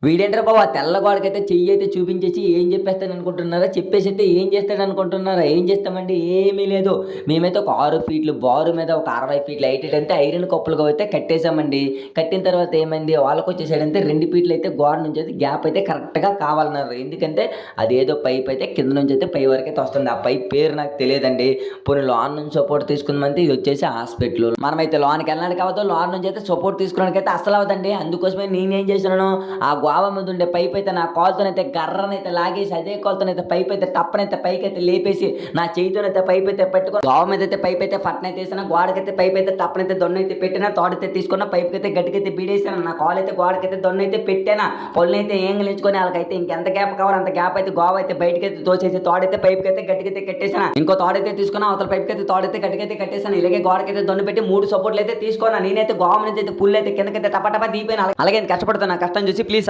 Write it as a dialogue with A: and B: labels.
A: వీడేంట్రా బాబు! ఆ తెల్ల గోడకైతే చెయ్యయితే చూపించేసి ఏం చెప్పేస్తాడనుకుంటున్నారా? చెప్పేసైతే ఏం చేస్తాడనుకుంటున్నారా? ఏం చేస్తామండి? ఏమీ లేదు. మేమైతే ఒక 6 ఫీట్లు బారు మీద ఒక 60 ఫీట్ల హైటంటే ఐరన్ కప్పులుగా అయితే కట్టేసామండి. కట్టిన తర్వాత ఏమైంది వాళ్ళకొచ్చేసాడంటే 2 ఫీట్లయితే గోడ నుంచయితే గ్యాప్ అయితే కరెక్ట్‌గా కావాలన్నారు. ఎందుకంటే అదేదో పైపయితే కింద నుంచయితే పై వరకైతే వస్తుంది. ఆ పైప్ పేరు నాకు తెలీదండి. పోనీ లోన నుంచి సపోర్ట్ తీసుకుందామంటే ఇదొచ్చేసి హాస్పిటలు. మనమైతే లోనకెళ్ళడానికి అవ్వదు. లోన నుంచయితే సపోర్ట్ తీసుకోవడానికైతే అస్సలవ్వదండి. అందుకోసమే నేనేం చేశాను ఆ గోవ మీద ఉండే పైప్ అయితే నా కాలుతోనైతే గర్రనైతే లాగేసి అదే కాలుతోనైతే పైప్ అయితే టప్పనైతే పైకైతే లేపేసి నా చేయితోనైతే పైప్ అయితే పెట్టుకొని గోవ మీద అయితే పైప్ అయితే పట్టనైతే వేసిన గోడకైతే పైప్ అయితే టప్పనైతే దొన్నైతే పెట్టిన తోడైతే తీసుకున్న పైప్ అయితే గట్టికైతే బీడేసాను నా కాలు అయితే గోడకైతే దొన్నైతే పెట్టాను పొలనైతే ఏం గెలిచుకొని వాళ్ళకైతే ఇంకెంత గ్యాప్ కావాలి అంత గ్యాప్ అయితే గోవ అయితే బయటకైతే తోచేసి తోడైతే పైప్ అయితే గట్టికైతే కట్టేసాను ఇంకో తోడైతే తీసుకున్నా అవతల పైప్ అయితే తోడైతే గట్టికైతే కట్టేసాను ఇలాగే గోడకైతే దొన్ను పెట్టి 3 సపోర్ట్లు అయితే తీసుకున్నా నేనైతే గోవ నుంచి అయితే పుల్ అయితే కిందకైతే టపటపా దీపాను అలాగే కష్టపడుతున్నా కష్టం చూసి ప్లీజ్